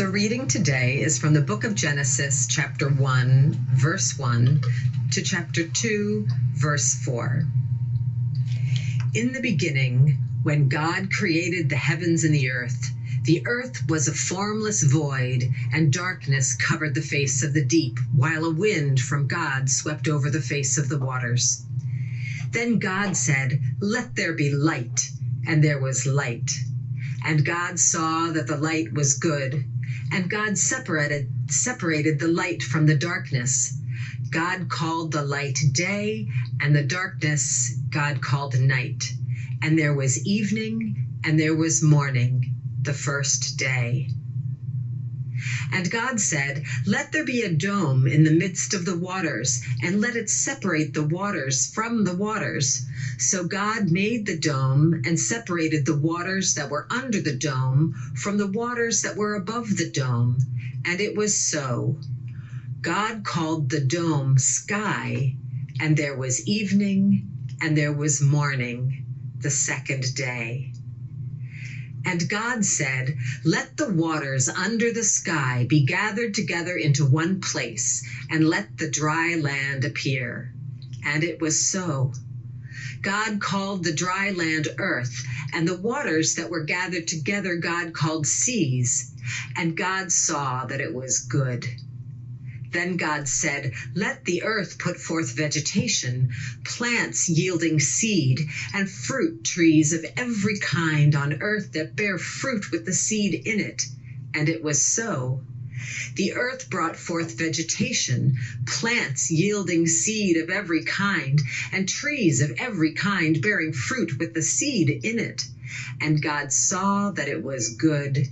The reading today is from the book of Genesis, chapter 1, verse 1 to chapter 2, verse 4. In the beginning, when God created the heavens and the earth was a formless void, and darkness covered the face of the deep, while a wind from God swept over the face of the waters. Then God said, "Let there be light," and there was light. And God saw that the light was good, and God separated the light from the darkness. God called the light day, and the darkness God called night. And there was evening, and there was morning, the first day. And God said, "Let there be a dome in the midst of the waters, and let it separate the waters from the waters." So God made the dome and separated the waters that were under the dome from the waters that were above the dome. And it was so. God called the dome sky, and there was evening, and there was morning, the second day. And God said, "Let the waters under the sky be gathered together into one place, and let the dry land appear." And it was so. God called the dry land earth, and the waters that were gathered together God called seas. And God saw that it was good. Then God said, "Let the earth put forth vegetation, plants yielding seed, and fruit trees of every kind on earth that bear fruit with the seed in it." And it was so. The earth brought forth vegetation, plants yielding seed of every kind, and trees of every kind bearing fruit with the seed in it. And God saw that it was good.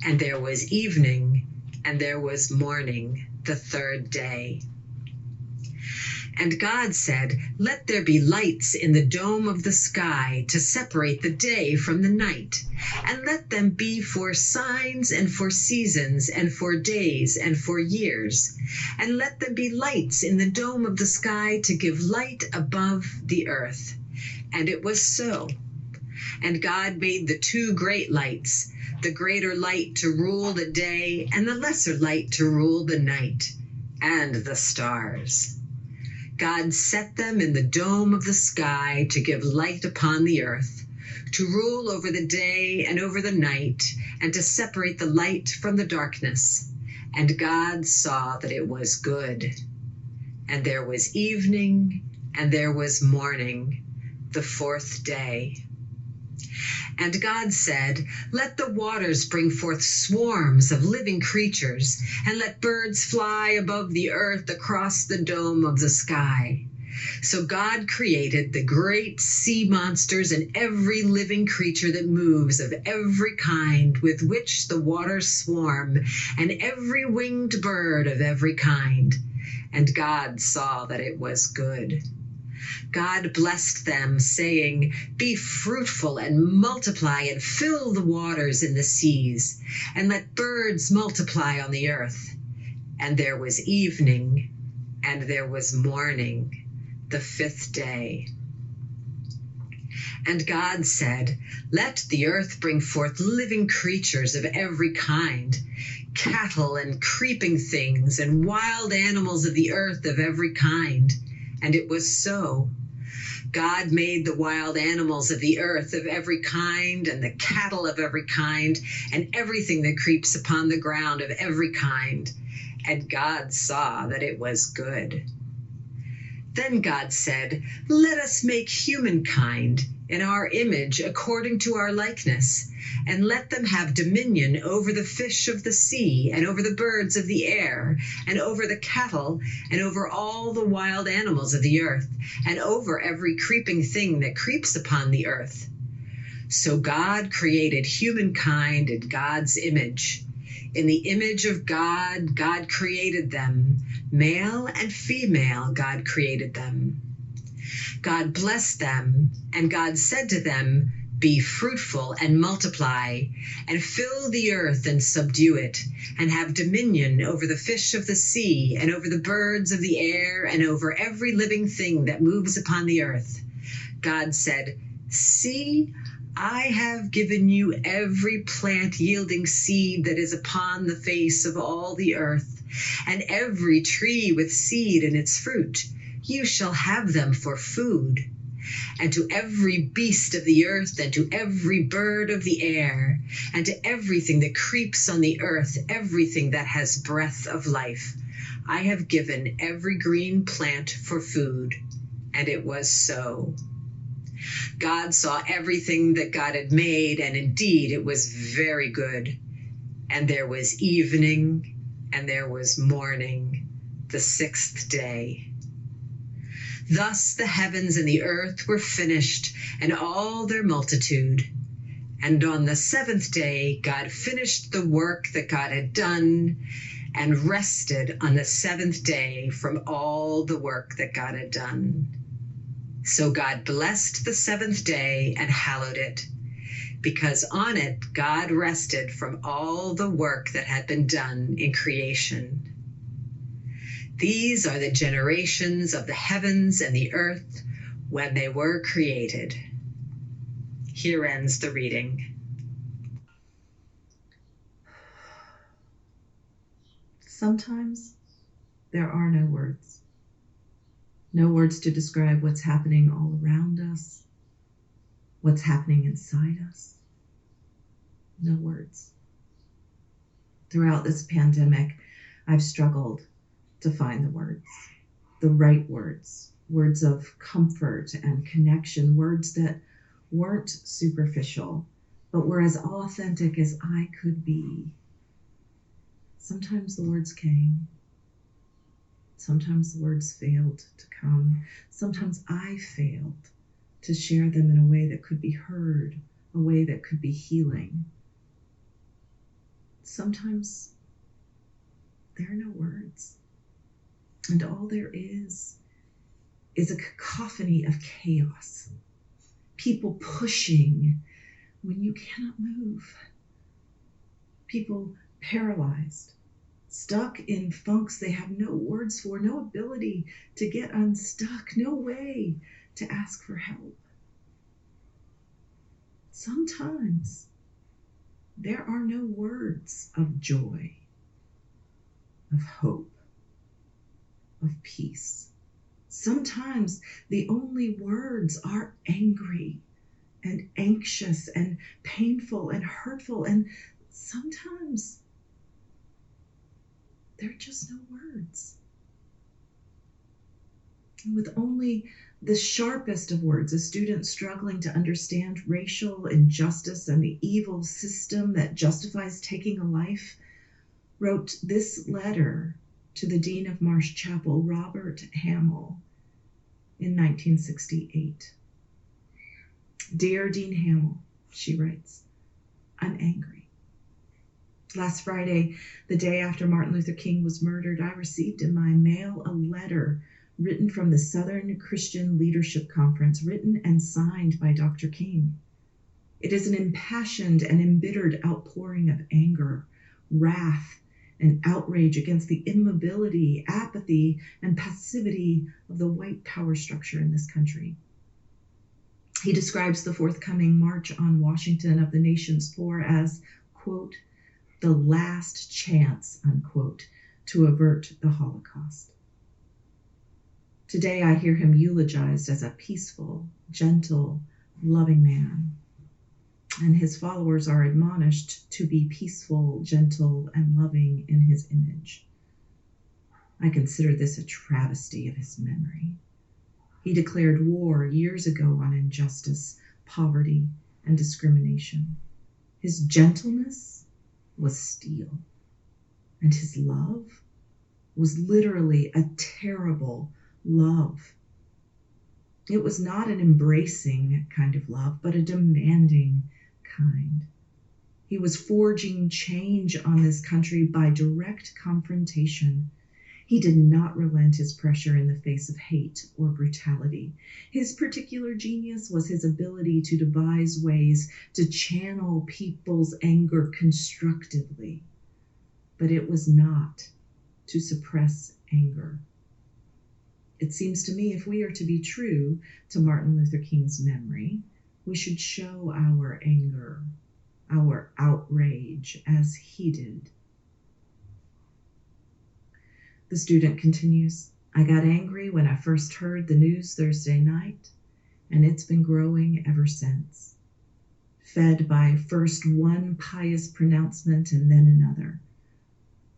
And there was evening, and there was morning, the third day. And God said, "Let there be lights in the dome of the sky to separate the day from the night, and let them be for signs and for seasons and for days and for years. And let them be lights in the dome of the sky to give light above the earth." And it was so. And God made the two great lights, the greater light to rule the day, and the lesser light to rule the night, and the stars. God set them in the dome of the sky to give light upon the earth, to rule over the day and over the night, and to separate the light from the darkness. And God saw that it was good. And there was evening, and there was morning, the fourth day. And God said, "Let the waters bring forth swarms of living creatures, and let birds fly above the earth across the dome of the sky." So God created the great sea monsters and every living creature that moves of every kind with which the waters swarm, and every winged bird of every kind. And God saw that it was good. God blessed them, saying, "Be fruitful and multiply, and fill the waters in the seas, and let birds multiply on the earth." And there was evening, and there was morning, the fifth day. And God said, "Let the earth bring forth living creatures of every kind, cattle and creeping things, and wild animals of the earth of every kind." And it was so. God made the wild animals of the earth of every kind, and the cattle of every kind, and everything that creeps upon the ground of every kind. And God saw that it was good. Then God said, "Let us make humankind in our image according to our likeness, and let them have dominion over the fish of the sea, and over the birds of the air, and over the cattle, and over all the wild animals of the earth, and over every creeping thing that creeps upon the earth." So God created humankind in God's image. In the image of God, God created them. Male and female, God created them. God blessed them, and God said to them, "Be fruitful and multiply, and fill the earth and subdue it, and have dominion over the fish of the sea, and over the birds of the air, and over every living thing that moves upon the earth." God said, "See, I have given you every plant yielding seed that is upon the face of all the earth, and every tree with seed in its fruit. You shall have them for food. And to every beast of the earth, and to every bird of the air, and to everything that creeps on the earth, everything that has breath of life, I have given every green plant for food. And it was so. God saw everything that God had made, and indeed it was very good. And there was evening, and there was morning, the sixth day. Thus the heavens and the earth were finished, and all their multitude. And on the seventh day, God finished the work that God had done, and rested on the seventh day from all the work that God had done. So God blessed the seventh day and hallowed it, because on it God rested from all the work that had been done in creation. These are the generations of the heavens and the earth when they were created. Here ends the reading. Sometimes there are no words. No words to describe what's happening all around us, what's happening inside us. No words. Throughout this pandemic, I've struggled to find the right words, words of comfort and connection, words that weren't superficial, but were as authentic as I could be. Sometimes the words came. Sometimes the words failed to come. Sometimes I failed to share them in a way that could be heard, a way that could be healing. Sometimes there are no words. And all there is a cacophony of chaos. People pushing when you cannot move. People paralyzed, stuck in funks they have no words for, no ability to get unstuck, no way to ask for help. Sometimes there are no words of joy, of hope, of peace. Sometimes the only words are angry and anxious and painful and hurtful, and sometimes there are just no words. And with only the sharpest of words, a student struggling to understand racial injustice and the evil system that justifies taking a life, wrote this letter to the Dean of Marsh Chapel, Robert Hamill, in 1968. Dear Dean Hamill, she writes, I'm angry. Last Friday, the day after Martin Luther King was murdered, I received in my mail a letter written from the Southern Christian Leadership Conference, written and signed by Dr. King. It is an impassioned and embittered outpouring of anger, wrath, and outrage against the immobility, apathy, and passivity of the white power structure in this country. He describes the forthcoming March on Washington of the nation's poor as, quote, the last chance, unquote, to avert the Holocaust. Today I hear him eulogized as a peaceful, gentle, loving man. And his followers are admonished to be peaceful, gentle, and loving in his image. I consider this a travesty of his memory. He declared war years ago on injustice, poverty, and discrimination. His gentleness was steel, and his love was literally a terrible love. It was not an embracing kind of love, but a demanding kind. He was forging change on this country by direct confrontation. He did not relent his pressure in the face of hate or brutality. His particular genius was his ability to devise ways to channel people's anger constructively. But it was not to suppress anger. It seems to me if we are to be true to Martin Luther King's memory, we should show our anger, our outrage as he did. The student continues, I got angry when I first heard the news Thursday night, and it's been growing ever since. Fed by first one pious pronouncement and then another.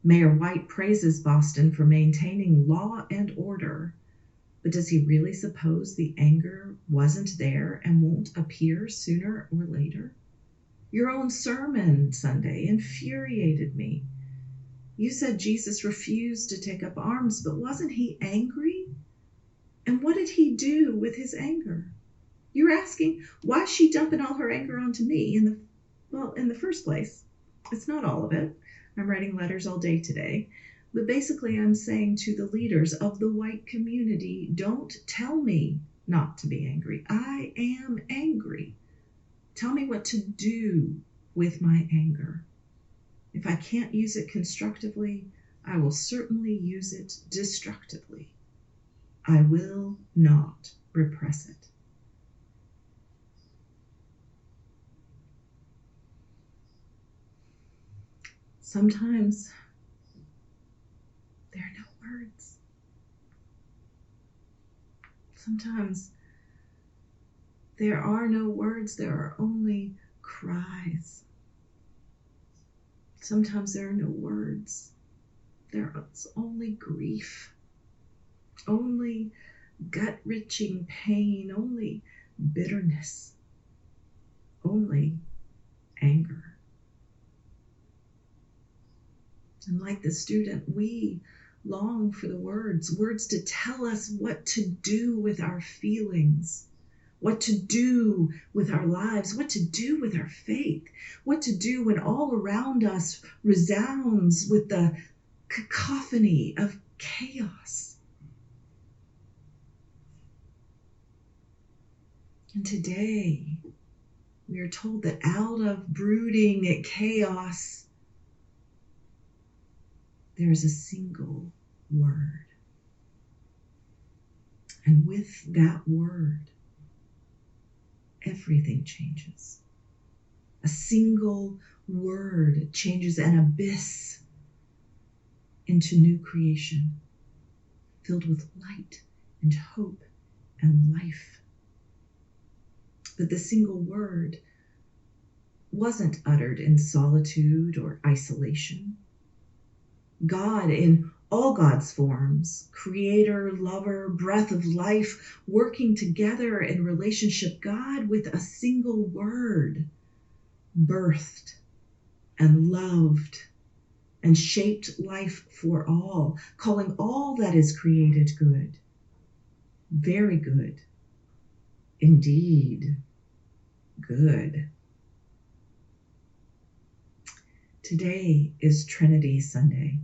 Mayor White praises Boston for maintaining law and order, but does he really suppose the anger wasn't there and won't appear sooner or later? Your own sermon Sunday infuriated me. You said Jesus refused to take up arms, but wasn't he angry? And what did he do with his anger? You're asking, why is she dumping all her anger onto me? In the first place, it's not all of it. I'm writing letters all day today. But basically, I'm saying to the leaders of the white community, don't tell me not to be angry. I am angry. Tell me what to do with my anger. If I can't use it constructively, I will certainly use it destructively. I will not repress it. Sometimes there are no words. Sometimes there are no words, there are only cries. Sometimes there are no words, there's only grief, only gut-wrenching pain, only bitterness, only anger. And like the student, we long for the words to tell us what to do with our feelings, what to do with our lives, what to do with our faith, what to do when all around us resounds with the cacophony of chaos. And today, we are told that out of brooding chaos, there is a single word. And with that word, everything changes. A single word changes an abyss into new creation, filled with light and hope and life. But the single word wasn't uttered in solitude or isolation. God, in all God's forms, creator, lover, breath of life, working together in relationship, God with a single word, birthed and loved and shaped life for all, calling all that is created good, very good, indeed good. Today is Trinity Sunday,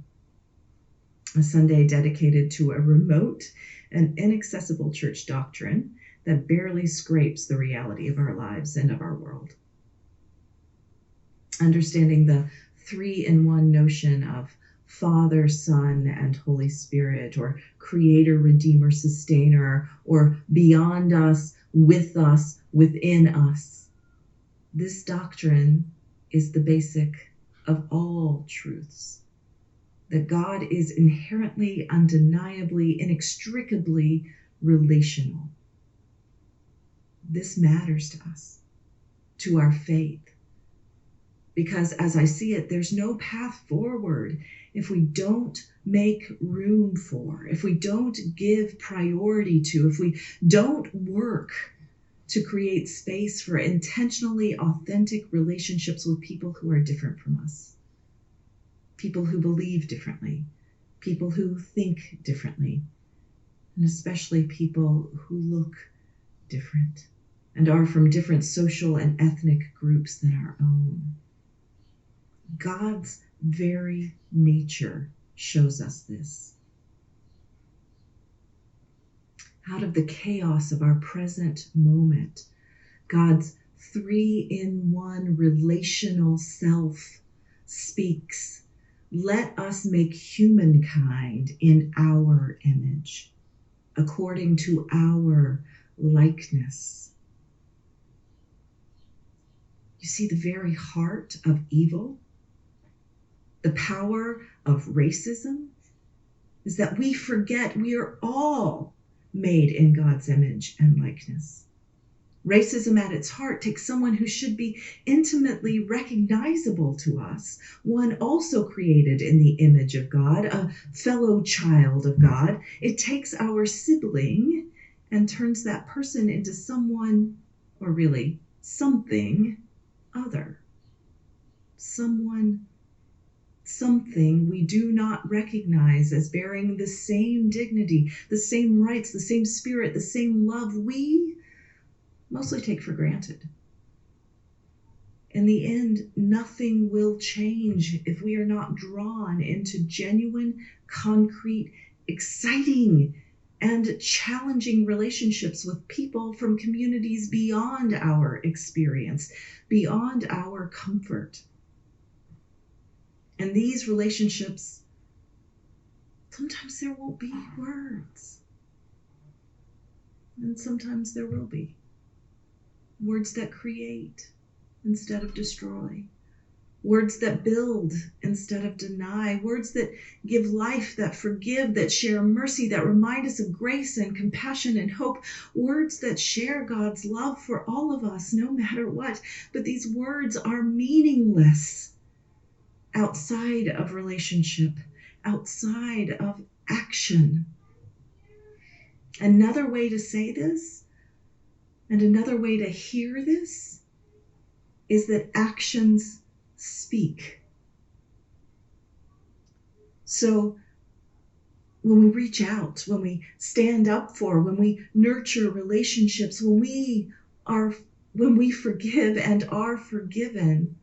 a Sunday dedicated to a remote and inaccessible church doctrine that barely scrapes the reality of our lives and of our world. Understanding the three-in-one notion of Father, Son, and Holy Spirit, or Creator, Redeemer, Sustainer, or beyond us, within us. This doctrine is the basic of all truths. That God is inherently, undeniably, inextricably relational. This matters to us, to our faith. Because as I see it, there's no path forward if we don't make room for, if we don't give priority to, if we don't work to create space for intentionally authentic relationships with people who are different from us. People who believe differently, people who think differently, and especially people who look different and are from different social and ethnic groups than our own. God's very nature shows us this. Out of the chaos of our present moment, God's three-in-one relational self speaks. Let us make humankind in our image, according to our likeness. You see, the very heart of evil, the power of racism, is that we forget we are all made in God's image and likeness. Racism at its heart takes someone who should be intimately recognizable to us, one also created in the image of God, a fellow child of God. It takes our sibling and turns that person into someone, or really something, other. Someone, something we do not recognize as bearing the same dignity, the same rights, the same spirit, the same love we mostly take for granted. In the end, nothing will change if we are not drawn into genuine, concrete, exciting, and challenging relationships with people from communities beyond our experience, beyond our comfort. And these relationships, sometimes there won't be words. And sometimes there will be. Words that create instead of destroy. Words that build instead of deny. Words that give life, that forgive, that share mercy, that remind us of grace and compassion and hope. Words that share God's love for all of us, no matter what. But these words are meaningless outside of relationship, outside of action. Another way to say this, and another way to hear this, is that actions speak. So when we reach out, when we stand up for, when we nurture relationships, when we forgive and are forgiven,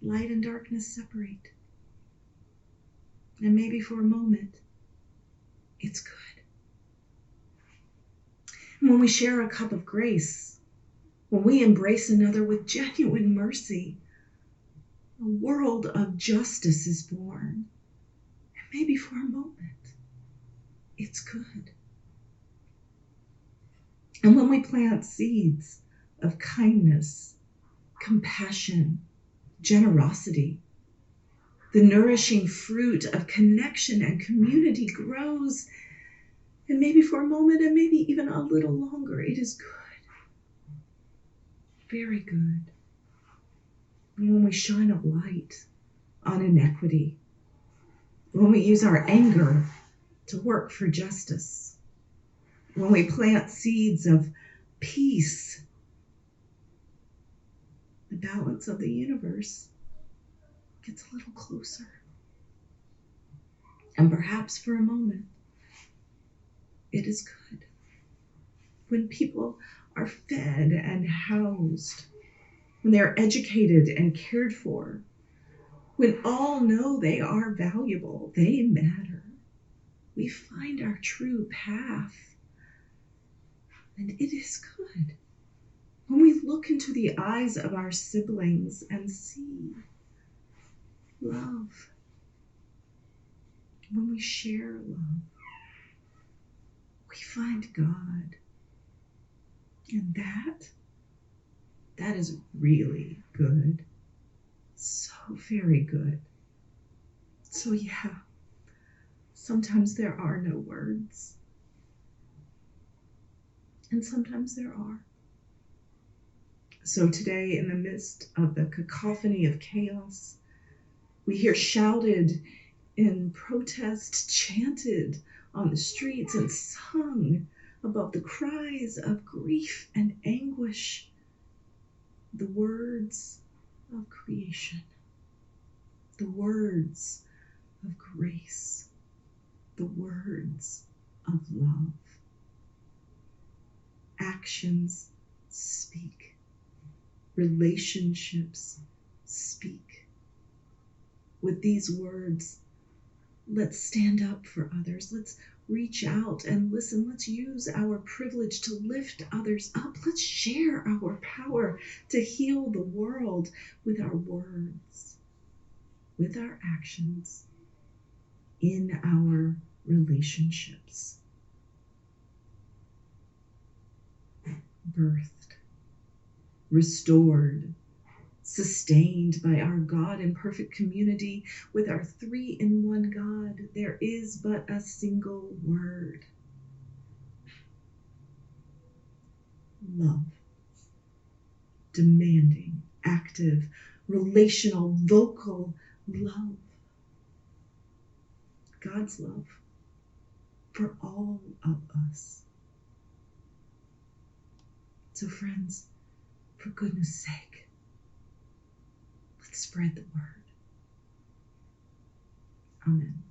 light and darkness separate. And maybe for a moment, it's good. And when we share a cup of grace, when we embrace another with genuine mercy, a world of justice is born. And maybe for a moment, it's good. And when we plant seeds of kindness, compassion, generosity, the nourishing fruit of connection and community grows. And maybe for a moment, and maybe even a little longer, it is good. Very good. And when we shine a light on inequity, when we use our anger to work for justice, when we plant seeds of peace, the balance of the universe gets a little closer. And perhaps for a moment, it is good. When people are fed and housed, when they're educated and cared for, when all know they are valuable, they matter, we find our true path. And it is good when we look into the eyes of our siblings and see love, when we share love, we find God. And that is really good. So very good. So yeah, sometimes there are no words. And sometimes there are. So today, in the midst of the cacophony of chaos, we hear shouted in protest, chanted on the streets, and sung above the cries of grief and anguish, the words of creation, the words of grace, the words of love. Actions speak. Relationships speak. With these words, let's stand up for others. Let's reach out and listen. Let's use our privilege to lift others up. Let's share our power to heal the world with our words, with our actions, in our relationships. Birthed restored, sustained by our God in perfect community with our three-in-one God. There is but a single word: love. Demanding, active, relational, vocal love. God's love for all of us. So friends, for goodness sake, let's spread the word. Amen.